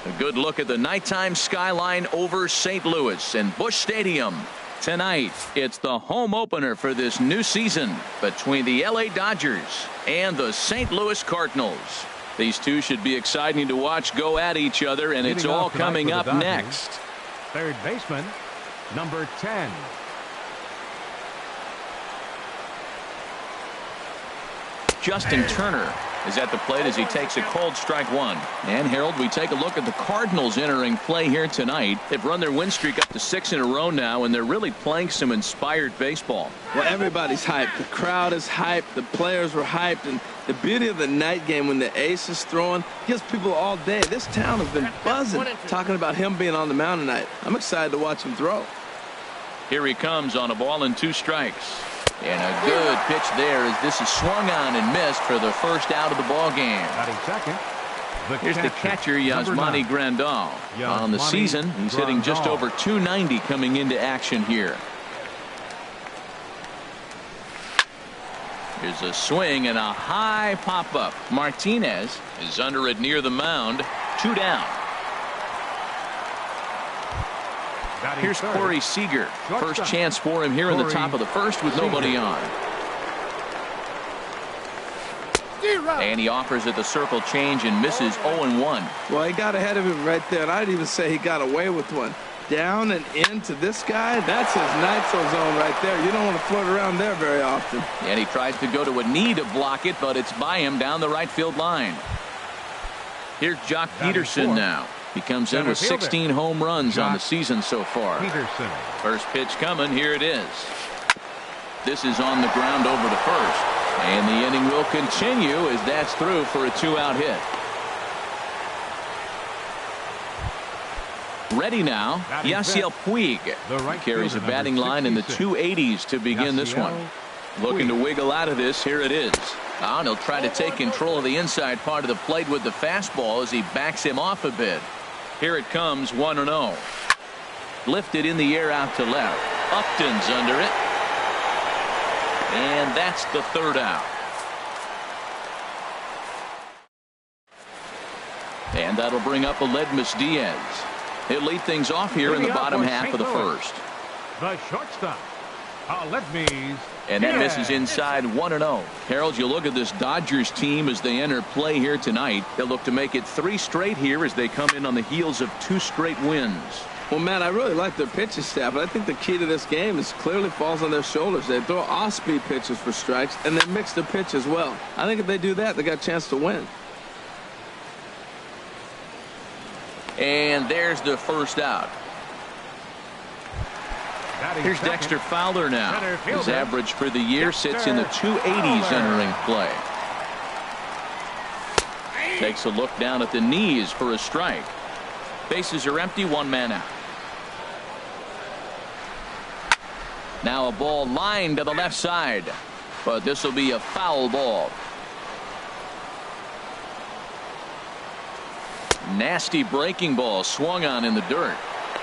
A good look at the nighttime skyline over St. Louis and Busch Stadium. Tonight, it's the home opener for this new season between the LA Dodgers and the St. Louis Cardinals. These two should be exciting to watch go at each other, and it's all coming up next. Third baseman, number 10. Justin Turner is at the plate as he takes a cold strike one. And Harold, we take a look at the Cardinals entering play here tonight. They've run their win streak up to 6 in a row now, and they're really playing some inspired baseball. Well, everybody's hyped. The crowd is hyped. The players were hyped. And the beauty of the night game when the ace is throwing gives people all day. This town has been buzzing talking about him being on the mound tonight. I'm excited to watch him throw. Here he comes on a ball and 2 strikes. And a good pitch there as this is swung on and missed for the first out of the ball game. Second, here's the catcher, Yasmani Grandal. On the season, he's hitting just over 290 coming into action here. Here's a swing and a high pop-up. Martinez is under it near the mound. 2 down. Here's Corey Seager. First chance for him here in the top of the first with nobody on. And he offers it the circle change and misses 0-1. Well, he got ahead of him right there, and I'd even say he got away with one. Down and into this guy, that's his nitro zone right there. You don't want to float around there very often. And he tries to go to a knee to block it, but it's by him down the right field line. Here's Jock Peterson now. He comes in with 16 home runs on the season so far. First pitch coming. Here it is. This is on the ground over to first. And the inning will continue as that's through for a 2-out hit. Ready now, Yasiel Puig. He carries a batting line in the 280s to begin this one. Looking to wiggle out of this. Here it is. And he'll try to take control of the inside part of the plate with the fastball as he backs him off a bit. Here it comes, 1-0. Lifted in the air out to left. Upton's under it. And that's the 3rd out. And that'll bring up Aledmus Diaz. He'll lead things off here in the bottom half of the first. The shortstop, Aledmus. And that misses inside 1-0. Harold, you look at this Dodgers team as they enter play here tonight. They'll look to make it 3 straight here as they come in on the heels of 2 straight wins. Well, Matt, I really like their pitching staff, but I think the key to this game is clearly falls on their shoulders. They throw off-speed pitches for strikes, and they mix the pitch as well. I think if they do that, they got a chance to win. And there's the first out. Here's Dexter Fowler now. His average for the year sits in the 280s entering play. Takes a look down at the knees for a strike. Bases are empty, 1 man out. Now a ball lined to the left side, but this will be a foul ball. Nasty breaking ball swung on in the dirt.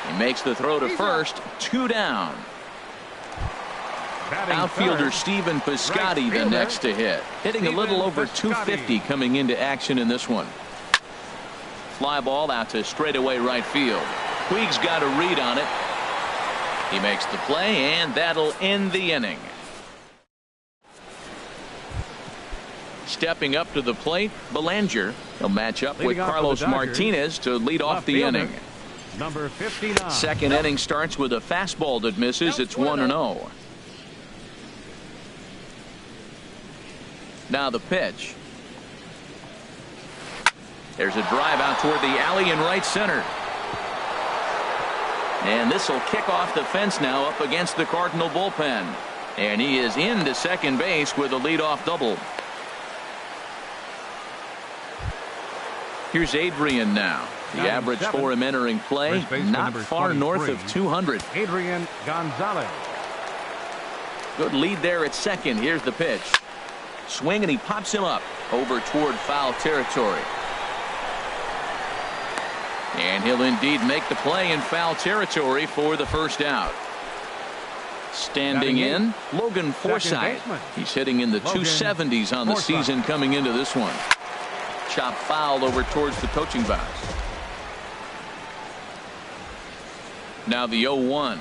He makes the throw to first. 2 down. Outfielder Stephen Piscotty the next to hit. Hitting a little over 250 coming into action in this one. Fly ball out to straightaway right field. Puig's got a read on it. He makes the play, and that'll end the inning. Stepping up to the plate, Belanger. He'll match up with Carlos Martinez to lead off the inning. Number 59. Second inning starts with a fastball that misses. It's 1-0. Now the pitch. There's a drive out toward the alley in right center. And this will kick off the fence now up against the Cardinal bullpen. And he is into second base with a leadoff double. Here's Adrian now. The average for him entering play, not far north of 200. Adrian Gonzalez. Good lead there at second. Here's the pitch. Swing, and he pops him up over toward foul territory. And he'll indeed make the play in foul territory for the first out. Standing in, Logan Forsythe. He's hitting in the 270s on the season coming into this one. Chop foul over towards the coaching box. Now the 0-1.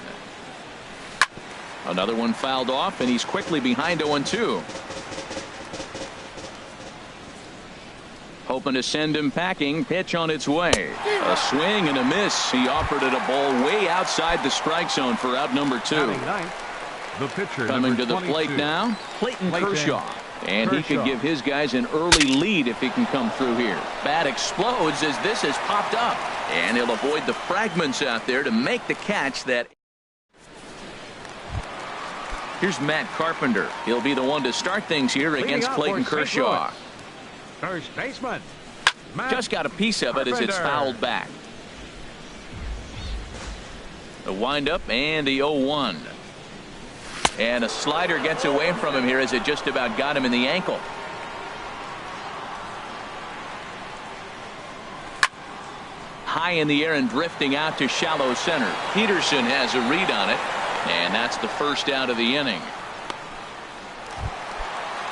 Another one fouled off, and he's quickly behind 0-2. Hoping to send him packing. Pitch on its way. A swing and a miss. He offered it a ball way outside the strike zone for out number 2. The pitcher, coming to the 22. plate now, Clayton Kershaw. And he could give his guys an early lead if he can come through here. Bat explodes as this has popped up. And he'll avoid the fragments out there to make the catch that. Here's Matt Carpenter. He'll be the one to start things here against Clayton Kershaw. First baseman. Matt Just got a piece of it as it's fouled back. The windup and the 0-1. And a slider gets away from him here as it just about got him in the ankle. High in the air and drifting out to shallow center. Peterson has a read on it. And that's the first out of the inning.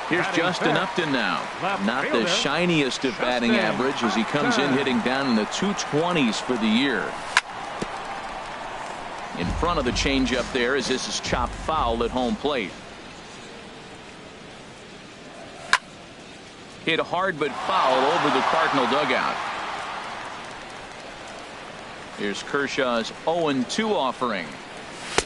Here's Justin Upton now. Not the shiniest of batting average as he comes in hitting down in the 220s for the year. In front of the changeup there as this is chopped foul at home plate. Hit hard but foul over the Cardinal dugout. Here's Kershaw's 0-2 offering.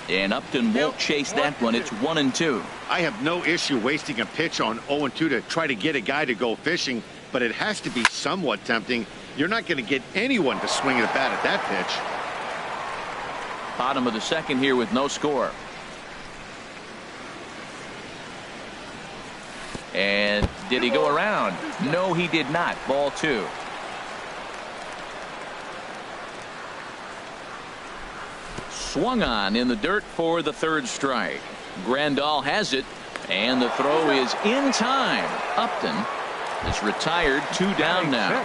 And Upton won't chase that one. It's 1-2. I have no issue wasting a pitch on 0-2 to try to get a guy to go fishing, but it has to be somewhat tempting. You're not going to get anyone to swing at a bat at that pitch. Bottom of the second here with no score. And did he go around? No, he did not. Ball 2. Swung on in the dirt for the third strike. Grandal has it, and the throw is in time. Upton is retired. 2 down now.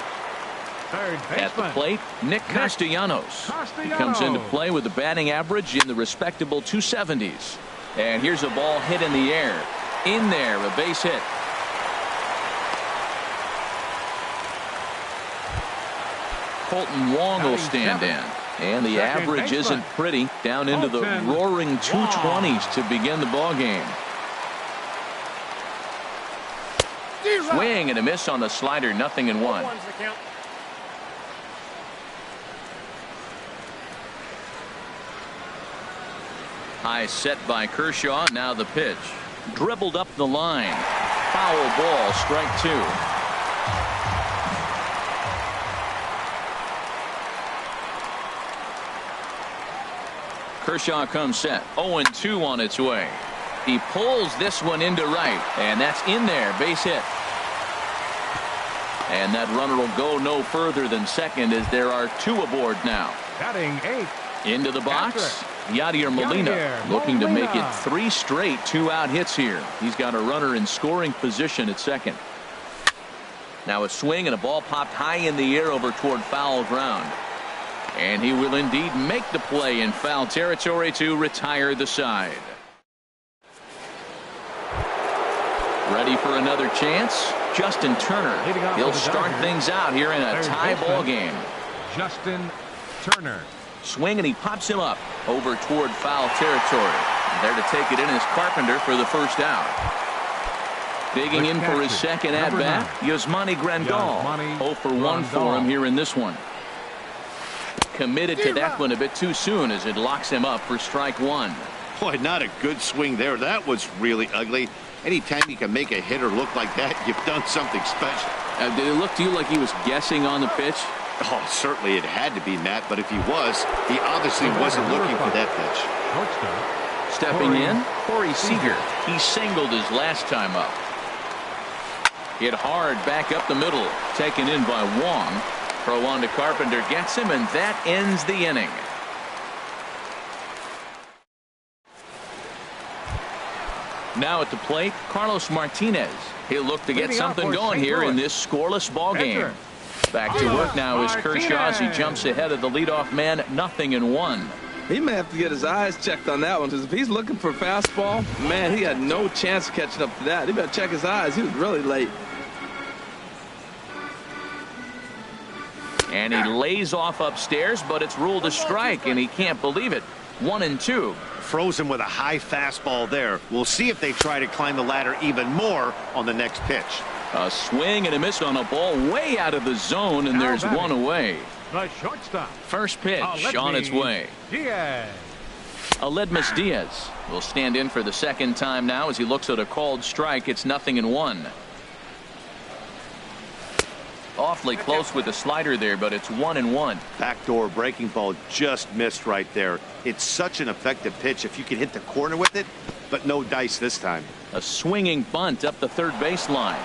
At the plate, Nick Castellanos. He comes into play with a batting average in the respectable 270s. And here's a ball hit in the air. In there, a base hit. Colton Wong will stand in. And the average isn't pretty. Down into the roaring 220s to begin the ball game. Swing and a miss on the slider. 0-1. High set by Kershaw. Now the pitch. Dribbled up the line. Foul ball. Strike 2. Kershaw comes set. 0-2 on its way. He pulls this one into right, and that's in there. Base hit. And that runner will go no further than second as there are 2 aboard now. Batting 8. Into the box. Yadier Molina looking to make it 3 straight 2-out hits here. He's got a runner in scoring position at second. Now a swing and a ball popped high in the air over toward foul ground. And he will indeed make the play in foul territory to retire the side. Ready for another chance? Justin Turner. He'll start things out here in a tie ball game. Justin Turner. Swing and he pops him up over toward foul territory. There to take it in is Carpenter for the first out. Digging in for his second at bat, Yasmani Grandal. 0 for 1 for him here in this one. Committed to that one a bit too soon as it locks him up for strike 1. Boy, not a good swing there. That was really ugly. Anytime you can make a hitter look like that, you've done something special. Did it look to you like he was guessing on the pitch? Oh, certainly it had to be, Matt, but if he was, he obviously wasn't looking for that pitch. Stepping in, Corey Seager. He singled his last time up. Hit hard back up the middle. Taken in by Wong. Throw on to Carpenter gets him, and that ends the inning. Now at the plate, Carlos Martinez. He'll look to get something going here in this scoreless ball game. Back to work now is Kershaw as he jumps ahead of the leadoff man. 0-1. He may have to get his eyes checked on that one, because if he's looking for a fastball, man, he had no chance of catching up to that. He better check his eyes. He was really late. And he lays off upstairs, but it's ruled a strike, and he can't believe it. 1-2. Frozen with a high fastball there. We'll see if they try to climb the ladder even more on the next pitch. A swing and a miss on a ball way out of the zone, and there's one away. The shortstop. First pitch on its way. Diaz. Aledmus Diaz will stand in for the second time now as he looks at a called strike. It's 0-1. Awfully close with the slider there, but it's 1-1. Backdoor breaking ball just missed right there. It's such an effective pitch if you can hit the corner with it, but no dice this time. A swinging bunt up the third baseline.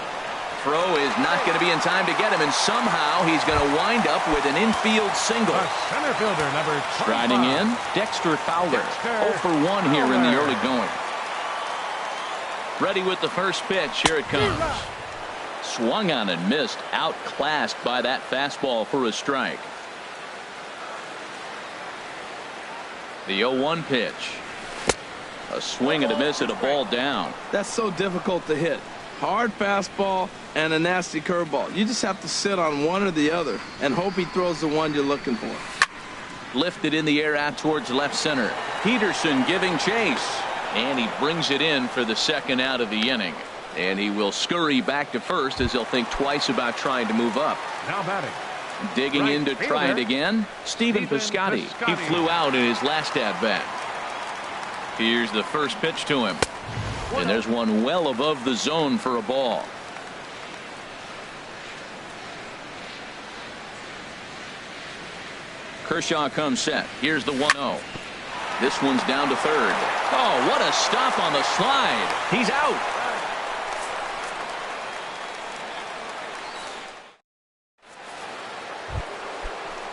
Throw is not going to be in time to get him, and somehow he's going to wind up with an infield single. The center fielder, number 25. Striding in, Dexter Fowler. 0 for 1 here in the early going. Ready with the first pitch. Here it comes. Swung on and missed. Outclassed by that fastball for a strike. The 0-1 pitch. A swing and a miss at a ball down. That's so difficult to hit. Hard fastball and a nasty curveball. You just have to sit on one or the other and hope he throws the one you're looking for. Lifted in the air out towards left center. Peterson giving chase. And he brings it in for the second out of the inning. And he will scurry back to first as he'll think twice about trying to move up. Now batting. Digging in to try it again. Stephen Piscotty. He flew out in his last at-bat. Here's the first pitch to him. And there's one well above the zone for a ball. Kershaw comes set. Here's the 1-0. This one's down to third. Oh, what a stop on the slide. He's out.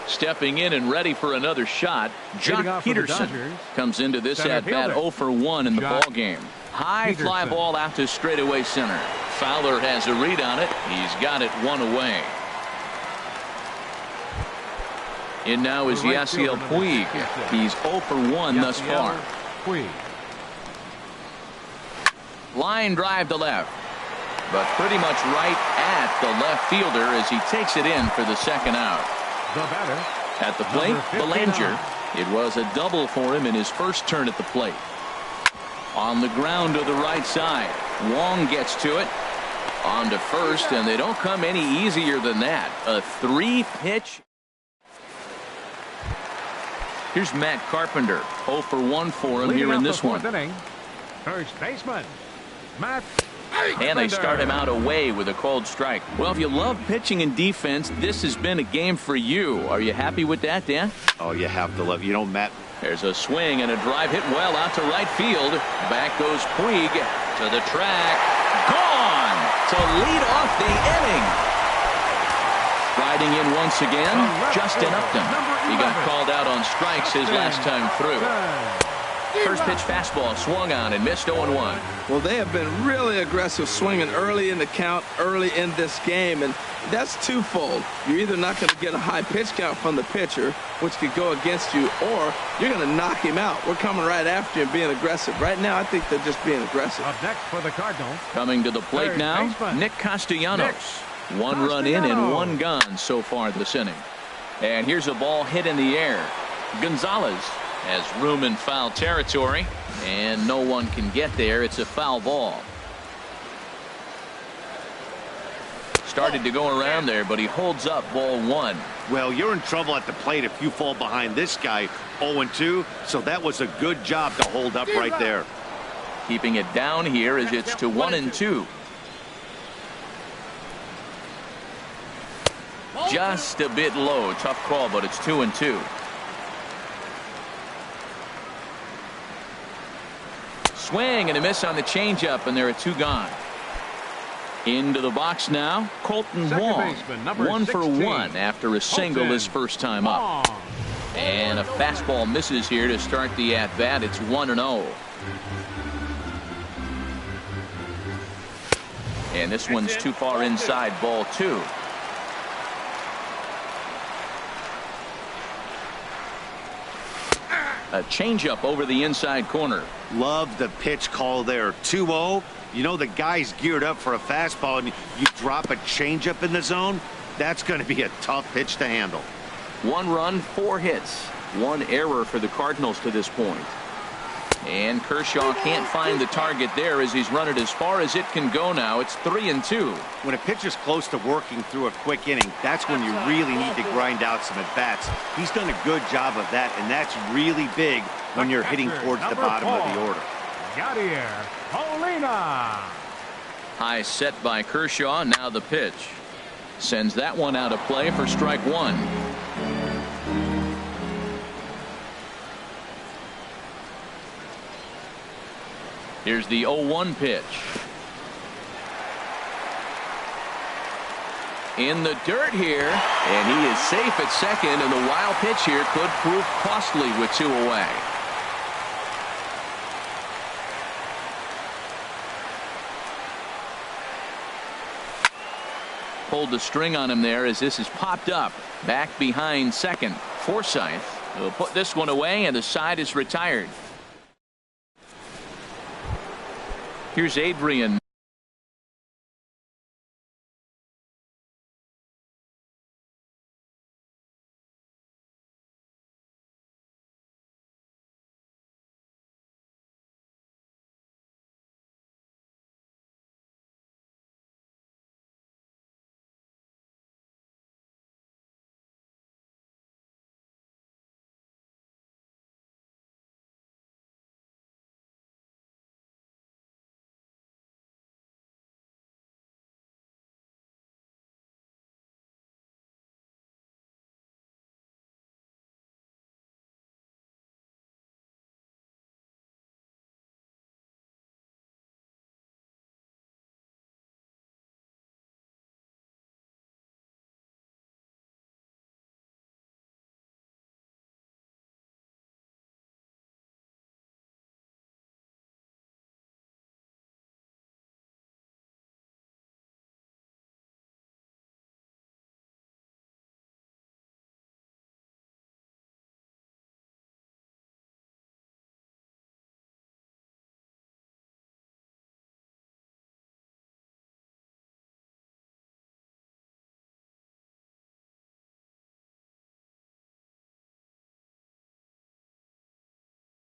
Stepping in and ready for another shot, Jock Peterson comes into this at-bat 0 for 1 in the ball game. High fly ball out to straightaway center. Fowler has a read on it. He's got it one away. In now is Yasiel Puig. He's 0 for 1 thus far. Line drive to left, but pretty much right at the left fielder as he takes it in for the second out. The batter. At the plate, Belanger. It was a double for him in his first turn at the plate. On the ground to the right side. Wong gets to it. On to first, and they don't come any easier than that. A 3-pitch. Here's Matt Carpenter. 0 for 1 for him here in this one. First baseman, Matt. And they start him out away with a called strike. Well, if you love pitching and defense, this has been a game for you. Are you happy with that, Dan? Oh, you have to love. You know, Matt. There's a swing and a drive hit well out to right field. Back goes Puig to the track. Gone to lead off the inning. Riding in once again, Justin Upton. He got called out on strikes his last time through. First pitch fastball swung on and missed 0-1. Well, they have been really aggressive swinging early in the count, early in this game, and that's twofold. You're either not going to get a high pitch count from the pitcher, which could go against you, or you're going to knock him out. We're coming right after you and being aggressive. Right now, I think they're just being aggressive. Up next for the Cardinals. Coming to the plate now, Nick Castellanos. One run in and one gone so far this inning. And here's a ball hit in the air. Gonzalez has room in foul territory, and no one can get there. It's a foul ball. Started to go around there, but he holds up ball 1. Well, you're in trouble at the plate if you fall behind this guy 0-2, so that was a good job to hold up right there. Keeping it down here as it's to 1-2. Just a bit low. Tough call, but it's 2-2. Swing and a miss on the changeup, and there are 2 gone. Into the box now, Colton Wong. 1 for 1 after a single his first time up. And a fastball misses here to start the at-bat. It's 1-0. And this one's too far inside, ball 2. A changeup over the inside corner. Love the pitch call there. 2-0. You know the guy's geared up for a fastball, and you drop a changeup in the zone. That's going to be a tough pitch to handle. 1 run, 4 hits. 1 error for the Cardinals to this point. And Kershaw can't find the target there as he's run it as far as it can go now. It's 3-2. When a pitcher's close to working through a quick inning, that's when you really need to grind out some at-bats. He's done a good job of that, and that's really big when you're hitting towards the bottom of the order. Yadier Molina. High set by Kershaw. Now the pitch. Sends that one out of play for strike 1. Here's the 0-1 pitch. In the dirt here, and he is safe at second, and the wild pitch here could prove costly with 2 away. Pulled the string on him there as this is popped up. Back behind second. Forsythe will put this one away, and the side is retired. Here's Adrian.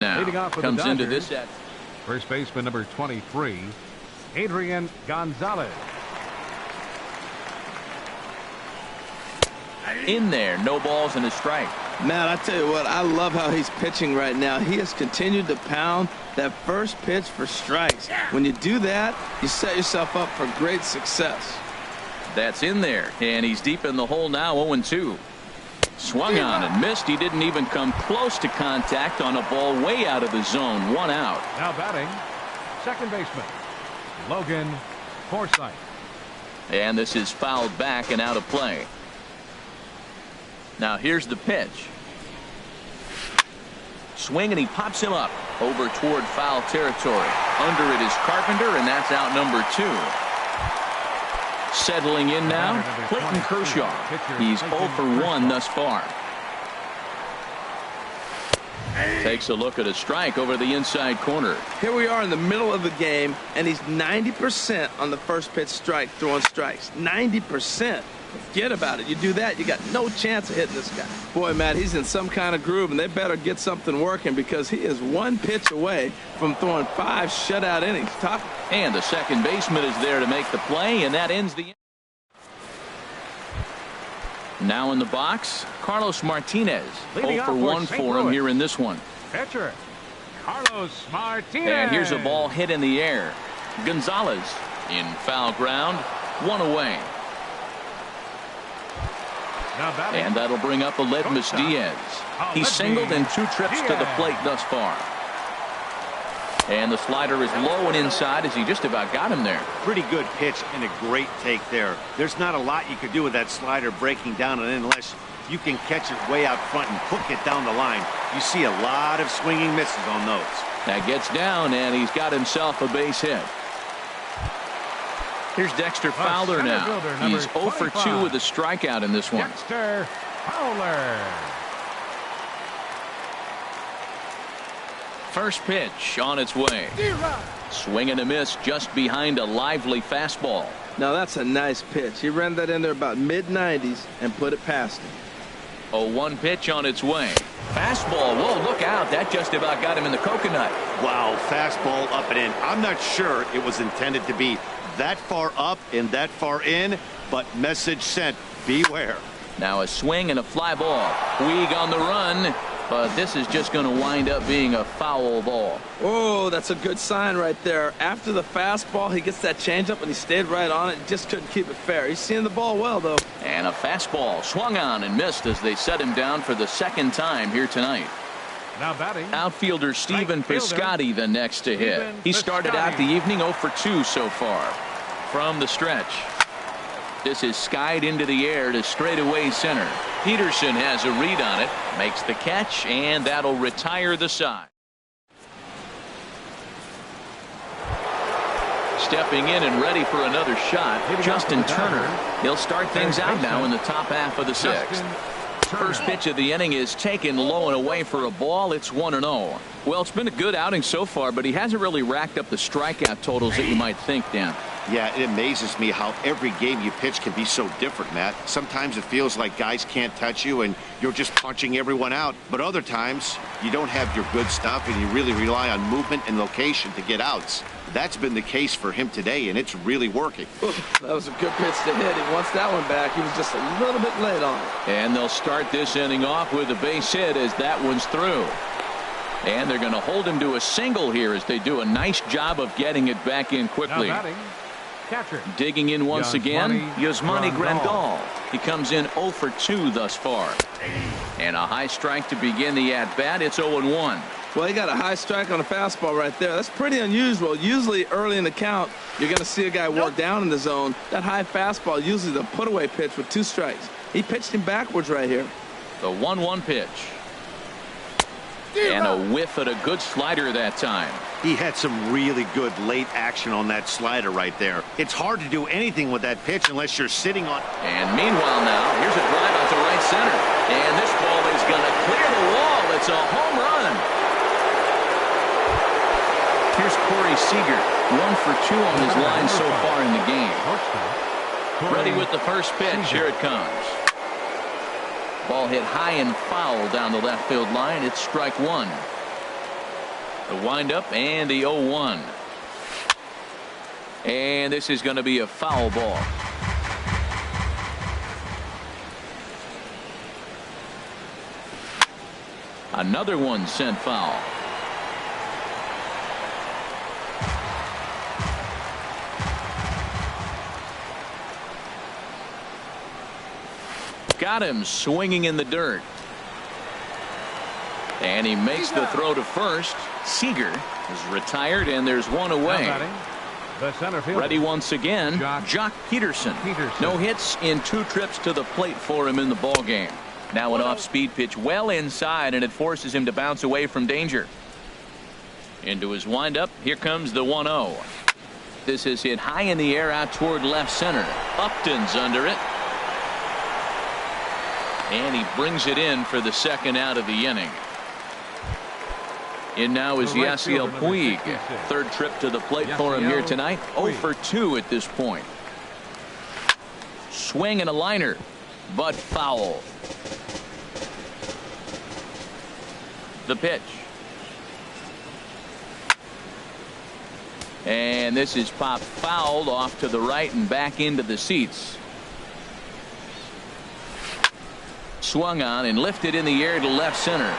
Now comes into this at first baseman number 23, Adrian Gonzalez. in there. No balls and a strike. Matt, I tell you what, I love how he's pitching right now. He has continued to pound that first pitch for strikes. When you do that, you set yourself up for great success. That's in there, and he's deep in the hole now, 0-2. Swung on and missed. He didn't even come close to contact on a ball way out of the zone. 1 out. Now batting, second baseman, Logan Forsythe. And this is fouled back and out of play. Now here's the pitch. Swing, and he pops him up over toward foul territory. Under it is Carpenter, and that's out number 2. Settling in now, Clayton Kershaw. He's 0 for 1 thus far. Takes a look at a strike over the inside corner. Here we are in the middle of the game, and he's 90% on the first pitch strike, throwing strikes. 90%. Forget about it. You do that, you got no chance of hitting this guy. Boy, Matt, he's in some kind of groove, and they better get something working because he is 1 pitch away from throwing 5 shutout innings. Top. And the second baseman is there to make the play, and that ends the. Now in the box, Carlos Martinez. 0 for 1 for him here in this one. Pitcher, Carlos Martinez. And here's a ball hit in the air. Gonzalez in foul ground, 1 away. And that'll bring up Aledmus Diaz. He's singled in 2 trips to the plate thus far. And the slider is low and inside as he just about got him there. Pretty good pitch and a great take there. There's not a lot you could do with that slider breaking down and in unless you can catch it way out front and hook it down the line. You see a lot of swinging misses on those. That gets down, and he's got himself a base hit. Here's Dexter Fowler now. He's 0 for 2 with a strikeout in this one. Dexter Fowler. First pitch on its way. Swing and a miss just behind a lively fastball. Now that's a nice pitch. He ran that in there about mid-90s and put it past him. 0-1 pitch on its way. Fastball. Whoa, look out. That just about got him in the coconut. Wow, fastball up and in. I'm not sure it was intended to be that far up and that far in, but message sent. Beware. Now a swing and a fly ball. Puig on the run, but this is just going to wind up being a foul ball. Oh, that's a good sign right there. After the fastball, he gets that changeup, and he stayed right on it. Just couldn't keep it fair. He's seeing the ball well, though. And a fastball swung on and missed as they set him down for the second time here tonight. Now batting. Outfielder Stephen Piscotty the next to hit. He started out the evening 0 for 2 so far. From the stretch. This is skied into the air to straightaway center. Peterson has a read on it, makes the catch, and that'll retire the side. Stepping in and ready for another shot, Justin Turner. He'll start things out now in the top half of the sixth. First pitch of the inning is taken low and away for a ball. It's 1-0. Well, it's been a good outing so far, but he hasn't really racked up the strikeout totals that you might think, Dan. Yeah, it amazes me how every game you pitch can be so different, Matt. Sometimes it feels like guys can't touch you and you're just punching everyone out. But other times you don't have your good stuff and you really rely on movement and location to get outs. That's been the case for him today, and it's really working. That was a good pitch to hit. He wants that one back. He was just a little bit late on it. And they'll start this inning off with a base hit as that one's through. And they're going to hold him to a single here as they do a nice job of getting it back in quickly. Now batting. Catcher. Digging in once again, Yasmani Grandal. He comes in 0 for 2 thus far. And a high strike to begin the at-bat. It's 0-1. Well, he got a high strike on a fastball right there. That's pretty unusual. Usually early in the count, you're going to see a guy work down in the zone. That high fastball, usually the put-away pitch with 2 strikes. He pitched him backwards right here. The 1-1 pitch. And a whiff at a good slider that time. He had some really good late action on that slider right there. It's hard to do anything with that pitch unless you're sitting on. And meanwhile now, here's a drive out to right center. And this ball is going to clear the wall. It's a home run. Here's Corey Seager, 1 for 2 on his line so far in the game. Ready with the first pitch. Here it comes. Ball hit high and foul down the left field line. It's strike 1. The windup and the 0-1. And this is going to be a foul ball. Another one sent foul. Got him swinging in the dirt. And he makes the throw to first. Seager is retired, and there's one away. The center field. Ready once again, Jock Peterson. No hits in 2 trips to the plate for him in the ball game. Now an off-speed pitch well inside, and it forces him to bounce away from danger. Into his windup, here comes the 1-0. This is hit high in the air out toward left center. Upton's under it. And he brings it in for the second out of the inning. In now is Yasiel Puig. 3rd trip to the plate for him here tonight. 0 for 2 at this point. Swing and a liner, but foul. The pitch. And this is popped fouled off to the right and back into the seats. Swung on and lifted in the air to left center.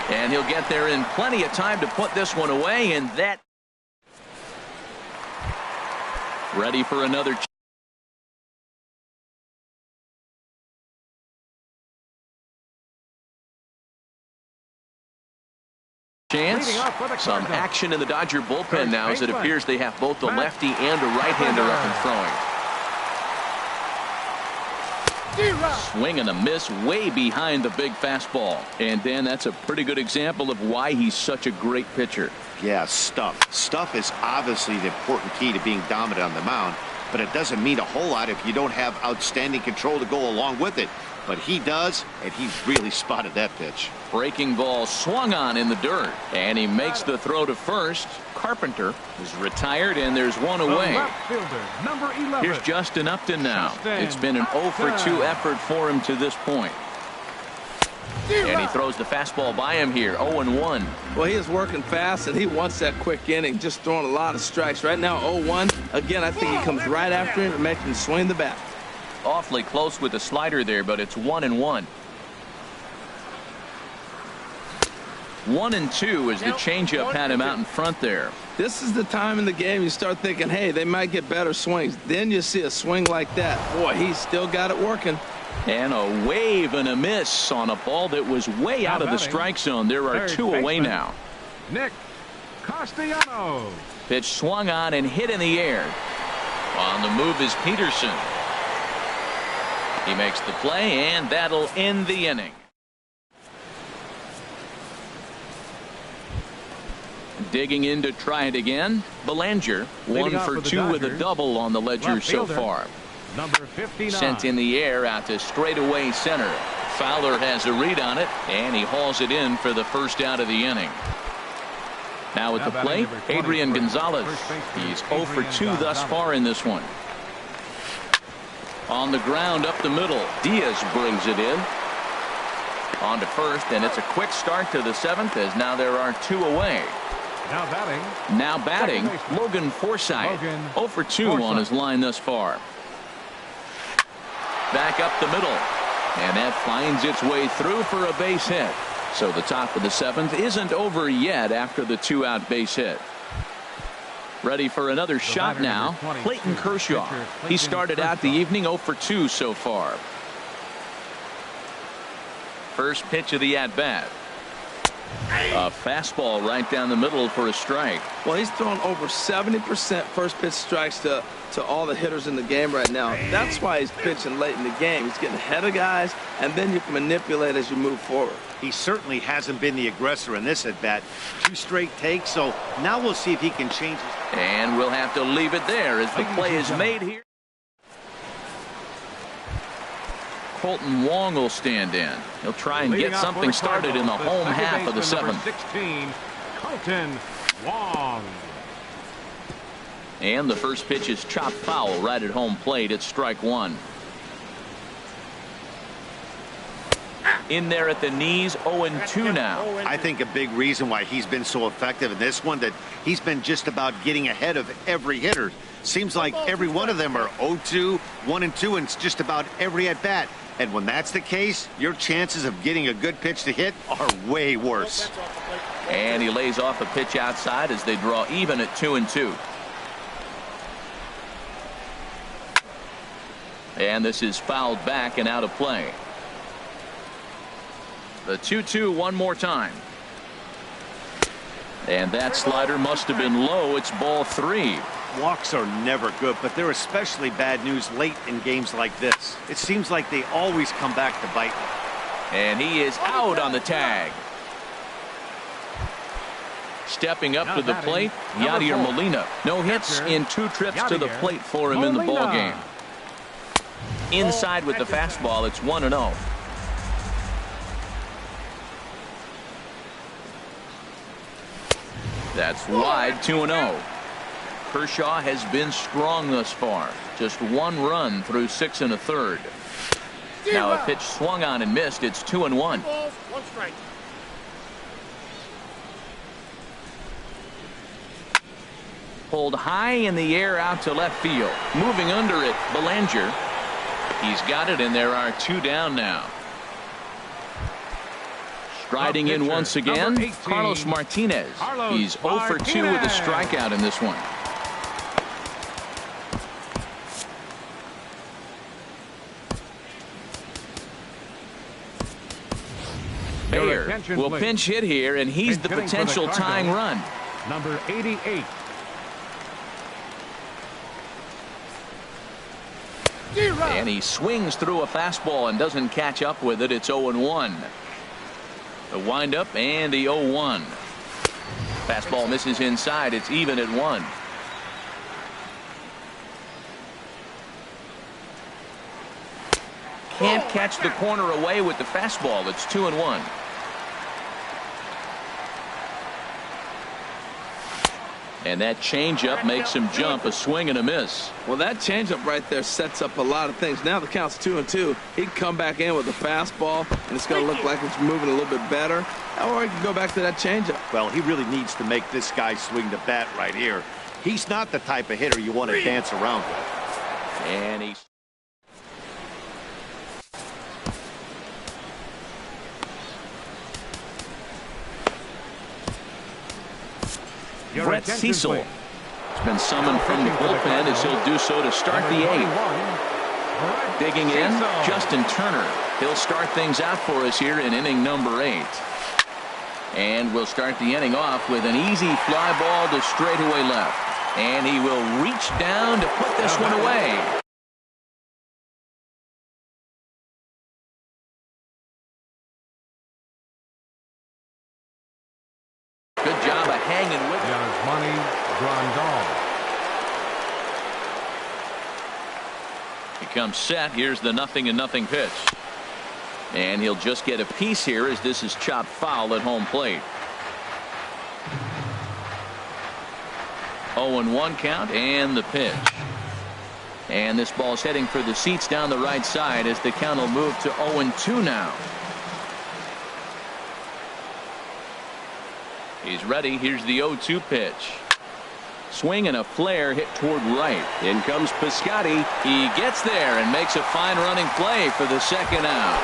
And he'll get there in plenty of time to put this one away, and that ready for another chance. Some action in the Dodger bullpen now as it appears they have both the lefty and a right-hander up and throwing. Swing and a miss way behind the big fastball. And Dan, that's a pretty good example of why he's such a great pitcher. Yeah, stuff. Stuff is obviously the important key to being dominant on the mound, but it doesn't mean a whole lot if you don't have outstanding control to go along with it. but he does, and he really spotted that pitch. Breaking ball swung on in the dirt, and he makes the throw to first. Carpenter is retired, and there's one away. Left fielder, number 11. Here's Justin Upton now. Justin It's been an 0 for 2 effort for him to this point. And he throws the fastball by him here, 0-1. Well, he is working fast, and he wants that quick inning, just throwing a lot of strikes. Right now, 0-1. Again, I think he comes right after him and makes him swing the bat. Awfully close with the slider there, but it's 1-1. 1-2 as the changeup had him out in front there. This is the time in the game you start thinking, hey, they might get better swings. Then you see a swing like that. Boy, he's still got it working. And a wave and a miss on a ball that was way out of the strike zone. There are 2 away now. Nick Castellanos. Pitch swung on and hit in the air. On the move is Peterson. He makes the play, and that'll end the inning. Digging in to try it again. Belanger, 1 for 2 with a double on the ledger so far. Number 59. Sent in the air out to straightaway center. Fowler has a read on it, and he hauls it in for the first out of the inning. Now at the plate, Adrian Gonzalez. He's 0 for 2 thus far in this one. On the ground up the middle, Diaz brings it in. On to first, and it's a quick start to the 7th as now there are 2 away. Now batting, Logan Forsythe. 0 for 2 on his line thus far. Back up the middle, and that finds its way through for a base hit. So the top of the 7th isn't over yet after the 2-out base hit. Ready for another shot now, Clayton Kershaw. He started out the evening 0 for 2 so far. First pitch of the at-bat. A fastball right down the middle for a strike. Well, he's throwing over 70% first pitch strikes to all the hitters in the game right now. That's why he's pitching late in the game. He's getting ahead of guys, and then you can manipulate as you move forward. He certainly hasn't been the aggressor in this at-bat. 2 straight takes, so now we'll see if he can change his... And we'll have to leave it there as the play is made here. Colton Wong will stand in. He'll try and get something started in the home half of the 7th. 16, Colton Wong. And the first pitch is chopped foul right at home plate. It's strike 1. In there at the knees, 0-2 now. I think a big reason why he's been so effective in this one, that he's been just about getting ahead of every hitter. Seems like every one of them are 0-2, 1-2, and it's just about every at-bat. And when that's the case, your chances of getting a good pitch to hit are way worse. And he lays off a pitch outside as they draw even at 2-2. And this is fouled back and out of play. The 2-2 one more time. And that slider must have been low. It's ball 3. Walks are never good, but they're especially bad news late in games like this. It seems like they always come back to bite. And he is out on the tag. Stepping up to the plate, Yadier Molina. No hits in 2 trips to the plate for him in the ball game. Inside with the fastball, it's 1-0. That's wide, 2-0. Kershaw has been strong thus far. Just 1 run through 6 1/3. Now a pitch swung on and missed. It's 2-1. 1 strike. Pulled high in the air out to left field. Moving under it, Belanger. He's got it, and there are 2 down now. Striding in once again, 18, Carlos Martinez. He's 0 for 2 with a strikeout in this one. Bayer will pinch hit here, and he's the potential tying run. Number 88. And he swings through a fastball and doesn't catch up with it. It's 0-1. The windup and the 0-1. Fastball misses inside. It's even at 1. can't catch the corner away with the fastball. It's 2-1. And that changeup makes him jump, a swing and a miss. Well, that changeup right there sets up a lot of things. Now the count's 2-2. He can come back in with a fastball, and it's going to look like it's moving a little bit better. Or he can go back to that changeup. Well, he really needs to make this guy swing the bat right here. He's not the type of hitter you want to dance around with. And he's... Brett Cecil has been summoned from the bullpen as he'll do so to start the 8th. Digging in, Justin Turner. He'll start things out for us here in inning number 8. And we'll start the inning off with an easy fly ball to straightaway left. And he will reach down to put this one away. Good job of hanging with it. Money, Grandal. He comes set. Here's the 0-0 pitch. And he'll just get a piece here as this is chopped foul at home plate. 0-1 count and the pitch. And this ball's heading for the seats down the right side as the count will move to 0-2 now. He's ready. Here's the 0-2 pitch. Swing and a flare hit toward right. In comes Piscotty. He gets there and makes a fine running play for the second out.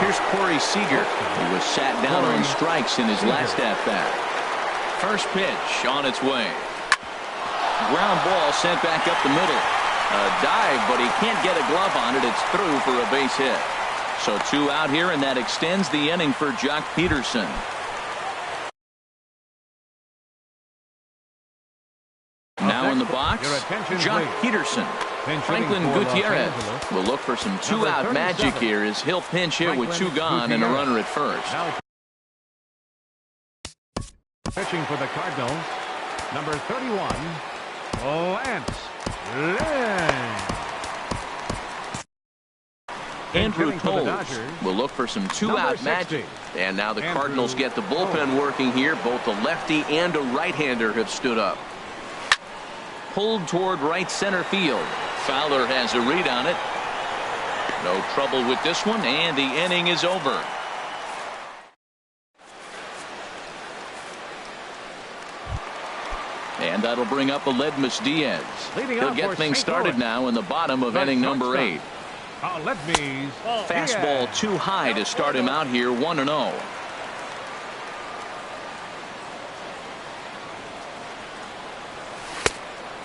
Here's Corey Seager. He was sat down on strikes in his last at-bat. First pitch on its way. Ground ball sent back up the middle. A dive, but he can't get a glove on it. It's through for a base hit. So 2 out here, and that extends the inning for Jock Peterson. Now in the box, Jock Peterson. Franklin Gutierrez will look for some 2-out magic here as he'll pinch hit with 2 gone and a runner at first. Pitching for the Cardinals, number 31, Lance Lynn. Andrew Toles will look for some 2-out magic. And now the Cardinals get the bullpen working here. Both a lefty and a right-hander have stood up. Pulled toward right center field. Fowler has a read on it. No trouble with this one, and the inning is over. And that'll bring up Aledmus Diaz. He'll get things started now in the bottom of inning number 8. Fastball too high to start him out here, 1-0.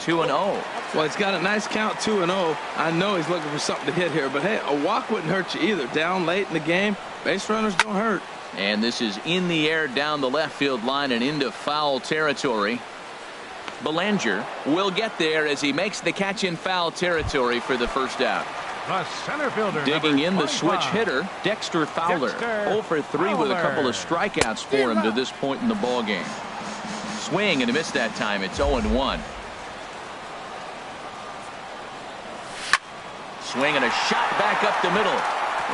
Well, he's got a nice count, 2-0. I know he's looking for something to hit here, but hey, a walk wouldn't hurt you either. Down late in the game, base runners don't hurt. And this is in the air down the left field line and into foul territory. Belanger will get there as he makes the catch in foul territory for the first out. The center fielder, digging in the switch hitter, Dexter Fowler. 0 for 3 with a couple of strikeouts for him to this point in the ball game. Swing and a miss that time. It's 0-1. Swing and a shot back up the middle.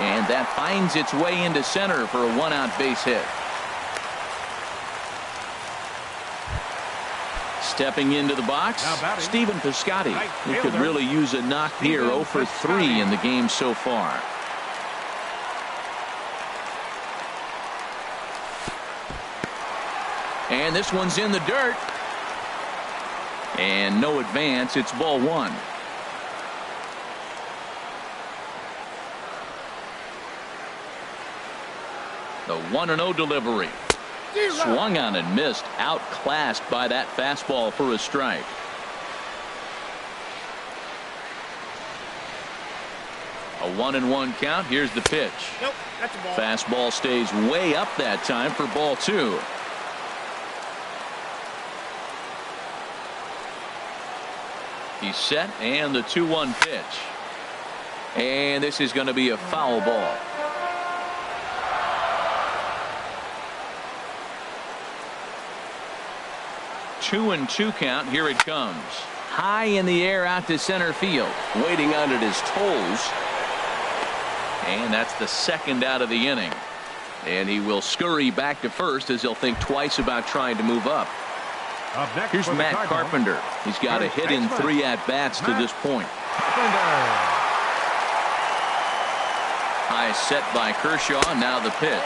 And that finds its way into center for a 1-out base hit. Stepping into the box, Stephen Piscotty. He could really use a knock here. 0 for 3 in the game so far. And this one's in the dirt. And no advance. It's ball 1. The 1-0 delivery. Swung on and missed. Outclassed by that fastball for a strike. A 1-1 count. Here's the pitch. Nope, that's a ball. Fastball stays way up that time for ball 2. He's set, and the 2-1 pitch. And this is going to be a foul ball. 2-2 count. Here it comes. High in the air out to center field. Waiting on it is Toles. And that's the second out of the inning. And he will scurry back to first as he'll think twice about trying to move up. Here's Matt Carpenter. He's got a hit in 3 at-bats to this point. High set by Kershaw. Now the pitch.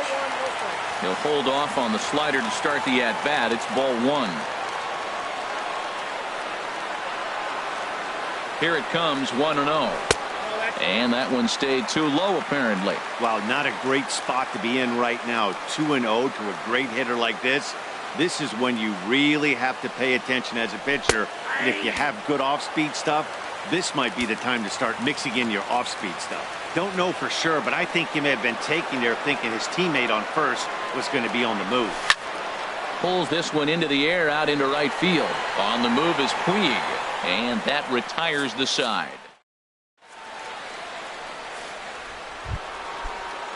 He'll hold off on the slider to start the at-bat. It's ball 1. Here it comes, 1-0. And that one stayed too low, apparently. Wow, not a great spot to be in right now. 2-0 to a great hitter like this. This is when you really have to pay attention as a pitcher. And if you have good off-speed stuff, this might be the time to start mixing in your off-speed stuff. Don't know for sure, but I think he may have been taking there thinking his teammate on first was going to be on the move. Pulls this one into the air out into right field. On the move is Puig. And that retires the side.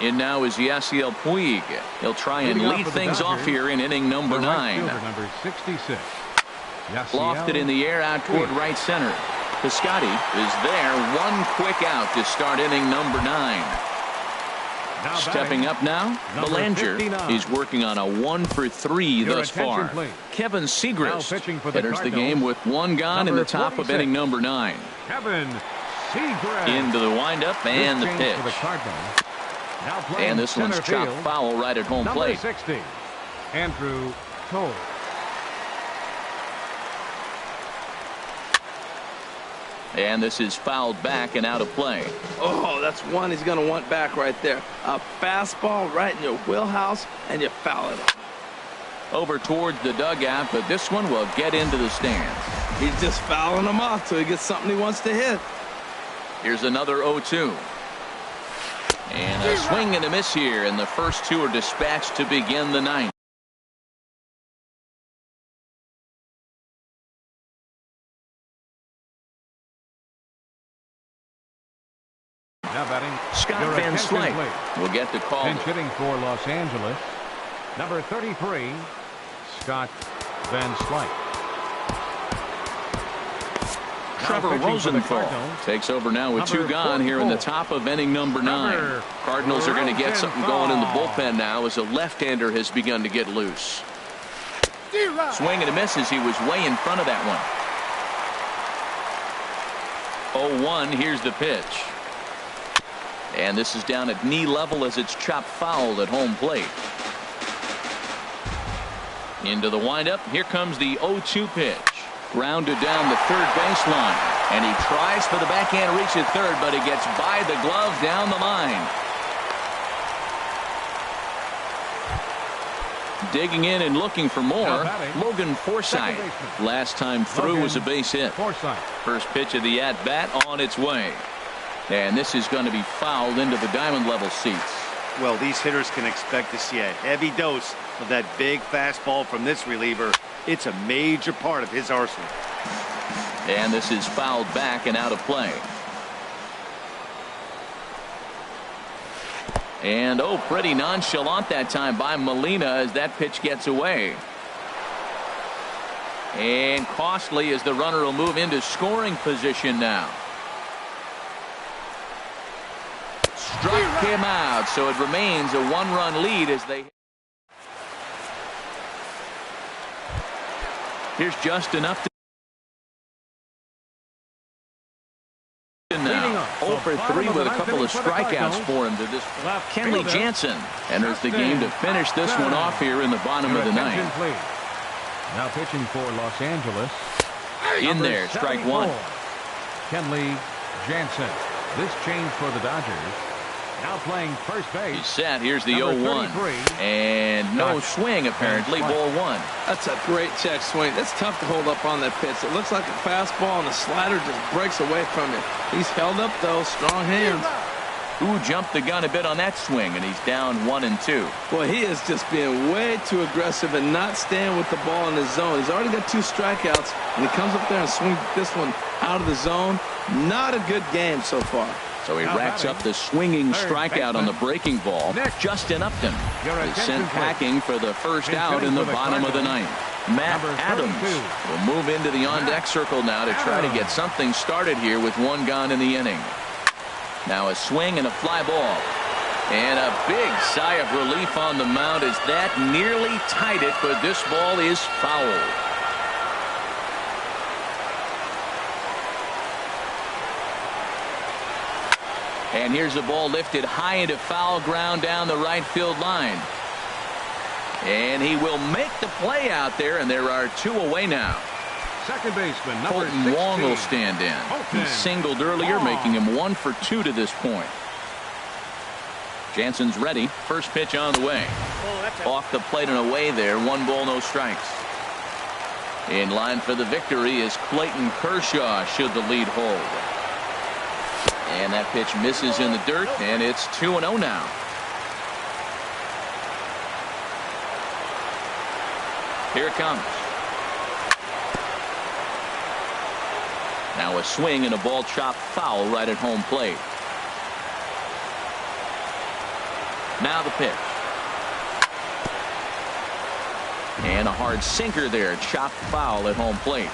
In now is Yasiel Puig. He'll try and lead things off here in inning number 9. Number 66. Lofted in the air out toward right center. Piscotty is there. One quick out to start inning number 9. Stepping up now, Belanger is working on a 1-for-3 thus far. Kevin Segrist enters the game with 1 gone in the top of inning number 9. Kevin Segrist into the windup and the pitch. And this one's chopped foul right at home plate. 60, Andrew Cole. And this is fouled back and out of play. Oh, that's one he's going to want back right there. A fastball right in your wheelhouse, and you foul it. Over towards the dugout, but this one will get into the stands. He's just fouling them off till he gets something he wants to hit. Here's another 0-2. And a swing and a miss here, and the first 2 are dispatched to begin the 9th. Now batting, Scott Van Slyke will get the call. Pinch hitting for Los Angeles, number 33, Scott Van Slyke. Trevor Rosenthal takes over now with 2 gone here in the top of inning number 9. Cardinals are going to get something going in the bullpen now as a left-hander has begun to get loose. Swing and a miss as he was way in front of that one. 0-1. Here's the pitch. And this is down at knee level as it's chopped foul at home plate. Into the windup. Here comes the 0-2 pitch. Grounded down the third baseline. And he tries for the backhand reach at third, but he gets by the glove down the line. Digging in and looking for more, Logan Forsythe. Last time through was a base hit. First pitch of the at-bat on its way. And this is going to be fouled into the diamond level seats. Well, these hitters can expect to see a heavy dose of that big fastball from this reliever. It's a major part of his arsenal. And this is fouled back and out of play. And pretty nonchalant that time by Molina as that pitch gets away. And costly as the runner will move into scoring position now. Struck him out, so it remains a 1-run lead as they. Here's just enough to now. 0-for-3 with a couple of strikeouts for him to this point. Kenley Jansen enters the game to finish this one off here in the bottom of the 9th. Now pitching for Los Angeles. In there, strike 1. Kenley Jansen. This change for the Dodgers. Now playing first base. He's set. Here's the 0-1. And no swing, apparently. Ball 1. That's a great check swing. That's tough to hold up on that pitch. It looks like a fastball, and the slider just breaks away from you. He's held up, though. Strong hands. Who jumped the gun a bit on that swing, and he's down 1-2. Boy, he is just being way too aggressive and not staying with the ball in his zone. He's already got 2 strikeouts, and he comes up there and swings this one out of the zone. Not a good game so far. So he racks up the swinging strikeout on the breaking ball. Justin Upton is sent packing for the first out in the bottom of the 9th. Matt Adams will move into the on-deck circle now to try to get something started here with 1 gone in the inning. Now a swing and a fly ball. And a big sigh of relief on the mound as that nearly tied it, but this ball is foul. And here's the ball lifted high into foul ground down the right field line. And he will make the play out there, and there are 2 away now. Second baseman, number Colton 16. Wong will stand in. He singled earlier, making him 1 for 2 to this point. Jansen's ready. First pitch on the way. Off the plate and away there. 1 ball, no strikes. In line for the victory is Clayton Kershaw should the lead hold. And that pitch misses in the dirt, and it's 2-0 now. Here it comes. Now a swing and a ball chopped foul right at home plate. Now the pitch. And a hard sinker there, chopped foul at home plate.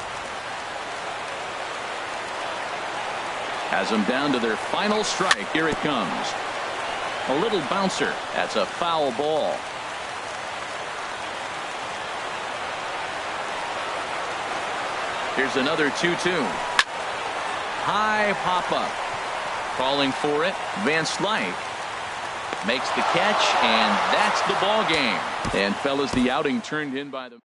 Has them down to their final strike. Here it comes. A little bouncer. That's a foul ball. Here's another 2-2. High pop up. Calling for it. Van Slyke makes the catch, and that's the ball game. And fellas, the outing turned in by the